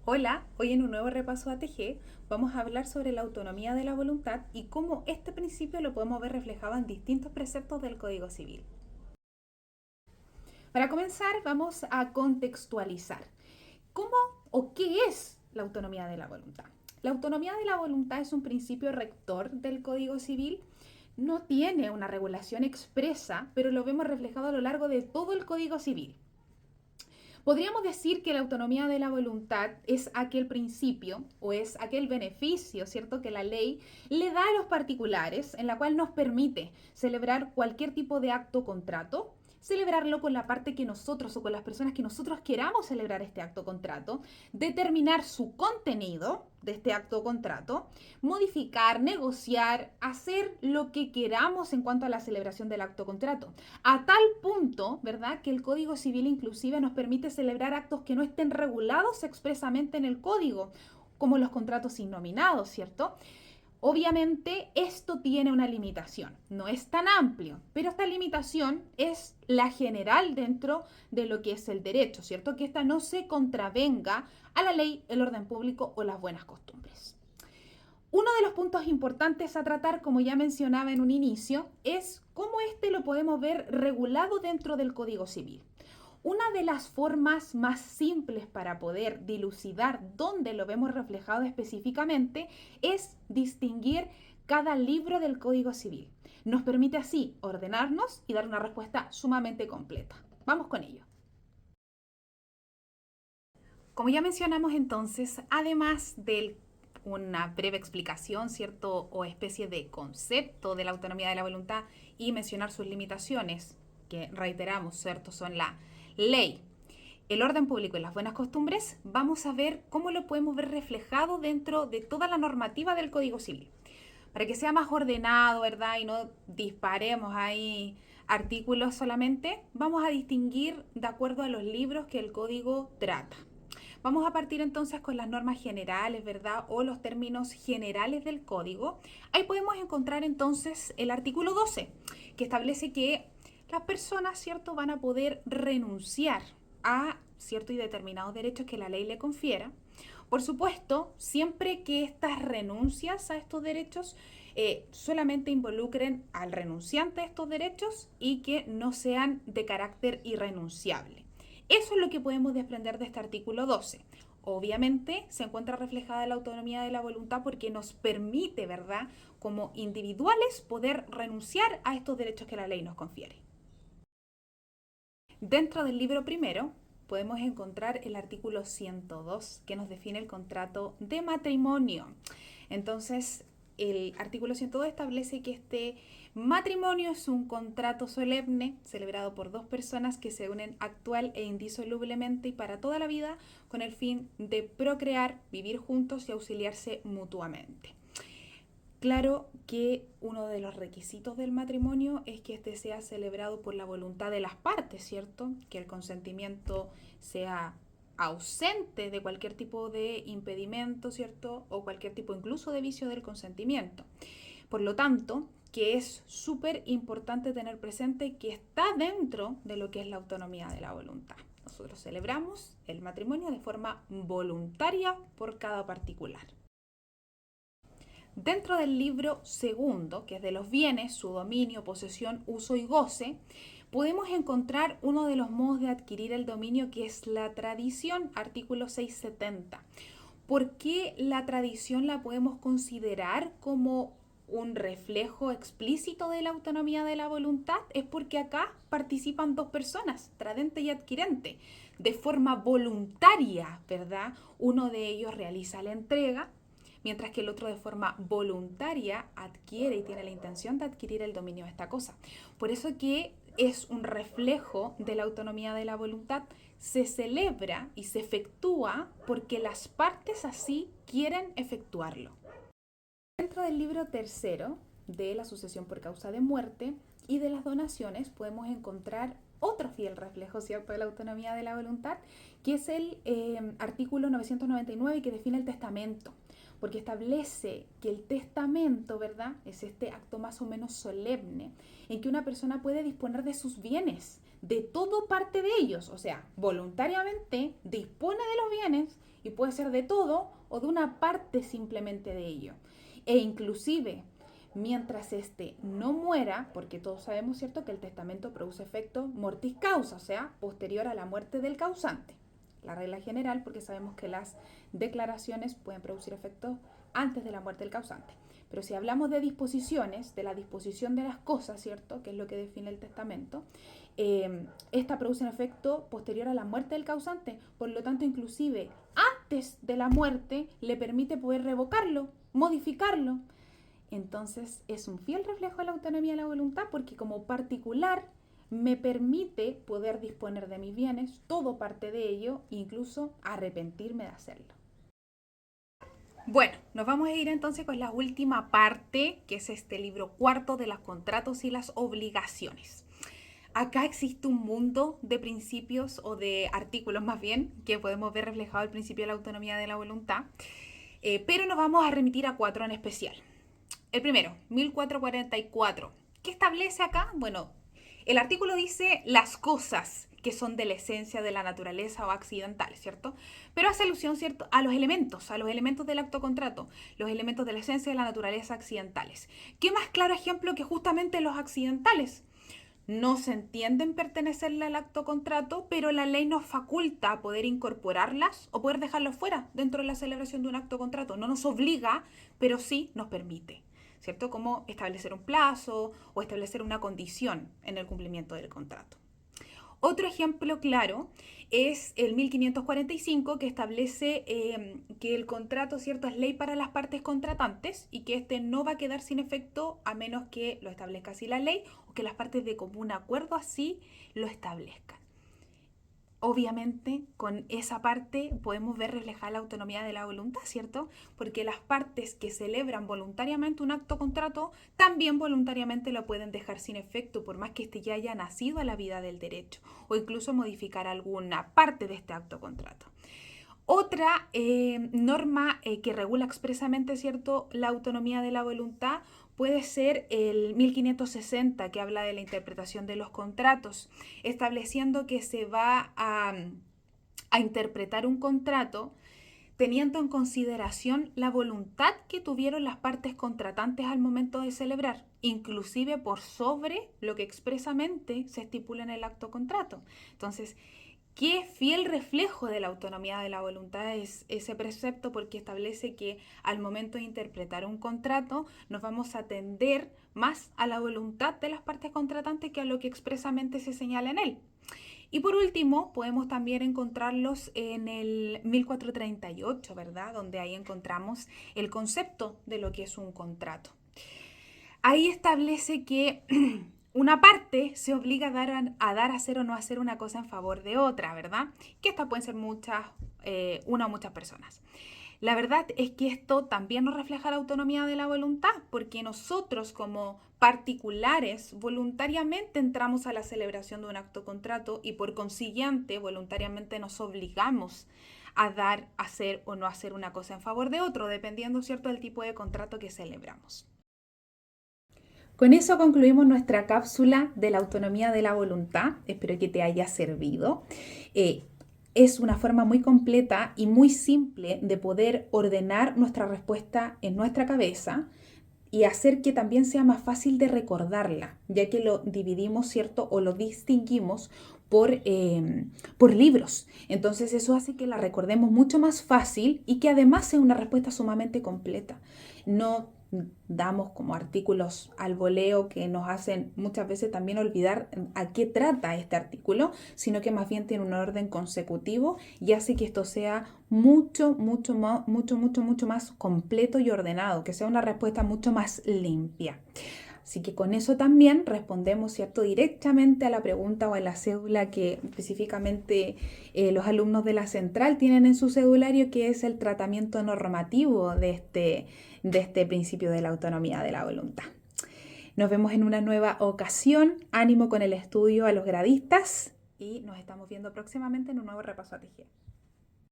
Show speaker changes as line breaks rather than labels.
Hola, hoy en un nuevo repaso ATG vamos a hablar sobre la autonomía de la voluntad y cómo este principio lo podemos ver reflejado en distintos preceptos del Código Civil. Para comenzar, vamos a contextualizar. ¿Cómo o qué es la autonomía de la voluntad? La autonomía de la voluntad es un principio rector del Código Civil. No tiene una regulación expresa, pero lo vemos reflejado a lo largo de todo el Código Civil. Podríamos decir que la autonomía de la voluntad es aquel principio o es aquel beneficio, ¿cierto?, que la ley le da a los particulares, en la cual nos permite celebrar cualquier tipo de acto o contrato, celebrarlo con la parte que nosotros o con las personas que nosotros queramos celebrar este acto o contrato, determinar su contenido de este acto o contrato, modificar, negociar, hacer lo que queramos en cuanto a la celebración del acto o contrato. A tal punto, ¿verdad?, que el Código Civil inclusive nos permite celebrar actos que no estén regulados expresamente en el Código, como los contratos innominados, ¿cierto? Obviamente esto tiene una limitación, no es tan amplio, pero esta limitación es la general dentro de lo que es el derecho, ¿cierto? Que esta no se contravenga a la ley, el orden público o las buenas costumbres. Uno de los puntos importantes a tratar, como ya mencionaba en un inicio, es cómo este lo podemos ver regulado dentro del Código Civil. Una de las formas más simples para poder dilucidar dónde lo vemos reflejado específicamente es distinguir cada libro del Código Civil. Nos permite así ordenarnos y dar una respuesta sumamente completa. Vamos con ello. Como ya mencionamos entonces, además de una breve explicación, ¿cierto? O especie de concepto de la autonomía de la voluntad y mencionar sus limitaciones, que reiteramos, ¿cierto? Son la ley, el orden público y las buenas costumbres, vamos a ver cómo lo podemos ver reflejado dentro de toda la normativa del Código Civil. Para que sea más ordenado, ¿verdad? Y no disparemos ahí artículos solamente, vamos a distinguir de acuerdo a los libros que el código trata. Vamos a partir entonces con las normas generales, ¿verdad? O los términos generales del código. Ahí podemos encontrar entonces el artículo 12, que establece que las personas, ¿cierto?, van a poder renunciar a ciertos y determinados derechos que la ley le confiera. Por supuesto, siempre que estas renuncias a estos derechos solamente involucren al renunciante a estos derechos y que no sean de carácter irrenunciable. Eso es lo que podemos desprender de este artículo 12. Obviamente se encuentra reflejada la autonomía de la voluntad porque nos permite, ¿verdad?, como individuales poder renunciar a estos derechos que la ley nos confiere. Dentro del libro primero podemos encontrar el artículo 102 que nos define el contrato de matrimonio. Entonces, el artículo 102 establece que este matrimonio es un contrato solemne celebrado por dos personas que se unen actual e indisolublemente y para toda la vida con el fin de procrear, vivir juntos y auxiliarse mutuamente. Claro que uno de los requisitos del matrimonio es que este sea celebrado por la voluntad de las partes, ¿cierto? Que el consentimiento sea ausente de cualquier tipo de impedimento, ¿cierto? O cualquier tipo incluso de vicio del consentimiento. Por lo tanto, que es súper importante tener presente que está dentro de lo que es la autonomía de la voluntad. Nosotros celebramos el matrimonio de forma voluntaria por cada particular. Dentro del libro segundo, que es de los bienes, su dominio, posesión, uso y goce, podemos encontrar uno de los modos de adquirir el dominio que es la tradición, artículo 670. ¿Por qué la tradición la podemos considerar como un reflejo explícito de la autonomía de la voluntad? Es porque acá participan dos personas, tradente y adquirente, de forma voluntaria, ¿verdad? Uno de ellos realiza la entrega, mientras que el otro de forma voluntaria adquiere y tiene la intención de adquirir el dominio de esta cosa. Por eso que es un reflejo de la autonomía de la voluntad, se celebra y se efectúa porque las partes así quieren efectuarlo. Dentro del libro tercero de la sucesión por causa de muerte y de las donaciones podemos encontrar otro fiel reflejo, ¿cierto?, de la autonomía de la voluntad, que es el artículo 999 que define el testamento, porque establece que el testamento, ¿verdad?, es este acto más o menos solemne en que una persona puede disponer de sus bienes, de todo parte de ellos, o sea, voluntariamente dispone de los bienes y puede ser de todo o de una parte simplemente de ello. E inclusive, mientras éste no muera, porque todos sabemos, ¿cierto?, que el testamento produce efecto mortis causa, o sea, posterior a la muerte del causante. La regla general, porque sabemos que las declaraciones pueden producir efectos antes de la muerte del causante. Pero si hablamos de disposiciones, de la disposición de las cosas, ¿cierto?, que es lo que define el testamento, esta produce un efecto posterior a la muerte del causante, por lo tanto, inclusive antes de la muerte le permite poder revocarlo, modificarlo. Entonces es un fiel reflejo de la autonomía de la voluntad, porque como particular me permite poder disponer de mis bienes, todo parte de ello, incluso arrepentirme de hacerlo. Bueno, nos vamos a ir entonces con la última parte, que es este libro cuarto de los contratos y las obligaciones. Acá existe un mundo de principios o de artículos más bien que podemos ver reflejado el principio de la autonomía de la voluntad, pero nos vamos a remitir a 4 en especial. El primero, 1444. ¿Qué establece acá? Bueno, el artículo dice las cosas que son de la esencia de la naturaleza o accidentales, ¿cierto? Pero hace alusión, ¿cierto?, a los elementos del acto contrato, los elementos de la esencia de la naturaleza accidentales. ¿Qué más claro ejemplo que justamente los accidentales? No se entienden pertenecerle al acto contrato, pero la ley nos faculta a poder incorporarlas o poder dejarlas fuera dentro de la celebración de un acto contrato. No nos obliga, pero sí nos permite, ¿cierto? Como establecer un plazo o establecer una condición en el cumplimiento del contrato. Otro ejemplo claro es el 1545, que establece que el contrato, ¿cierto?, es ley para las partes contratantes y que este no va a quedar sin efecto a menos que lo establezca así la ley o que las partes de común acuerdo así lo establezcan. Obviamente, con esa parte podemos ver reflejada la autonomía de la voluntad, ¿cierto? Porque las partes que celebran voluntariamente un acto contrato también voluntariamente lo pueden dejar sin efecto, por más que éste ya haya nacido a la vida del derecho, o incluso modificar alguna parte de este acto contrato. Otra norma que regula expresamente, ¿cierto?, la autonomía de la voluntad puede ser el 1560, que habla de la interpretación de los contratos, estableciendo que se va a interpretar un contrato teniendo en consideración la voluntad que tuvieron las partes contratantes al momento de celebrar, inclusive por sobre lo que expresamente se estipula en el acto contrato. Entonces, qué fiel reflejo de la autonomía de la voluntad es ese precepto, porque establece que al momento de interpretar un contrato nos vamos a atender más a la voluntad de las partes contratantes que a lo que expresamente se señala en él. Y por último, podemos también encontrarlos en el 1438, ¿verdad? Donde ahí encontramos el concepto de lo que es un contrato. Ahí establece que una parte se obliga a dar, hacer o no hacer una cosa en favor de otra, ¿verdad? Que estas pueden ser una o muchas personas. La verdad es que esto también nos refleja la autonomía de la voluntad, porque nosotros como particulares voluntariamente entramos a la celebración de un acto contrato y por consiguiente voluntariamente nos obligamos a dar, hacer o no hacer una cosa en favor de otro, dependiendo, ¿cierto?, del tipo de contrato que celebramos. Con eso concluimos nuestra cápsula de la autonomía de la voluntad. Espero que te haya servido. Es una forma muy completa y muy simple de poder ordenar nuestra respuesta en nuestra cabeza y hacer que también sea más fácil de recordarla, ya que lo dividimos, ¿cierto?, o lo distinguimos por libros. Entonces eso hace que la recordemos mucho más fácil y que además sea una respuesta sumamente completa. No damos como artículos al voleo que nos hacen muchas veces también olvidar a qué trata este artículo, sino que más bien tiene un orden consecutivo y hace que esto sea mucho más completo y ordenado, que sea una respuesta mucho más limpia. Así que con eso también respondemos, ¿cierto?, directamente a la pregunta o a la cédula que específicamente los alumnos de la central tienen en su cedulario, que es el tratamiento normativo de este principio de la autonomía de la voluntad. Nos vemos en una nueva ocasión. Ánimo con el estudio a los gradistas y nos estamos viendo próximamente en un nuevo repaso a TG.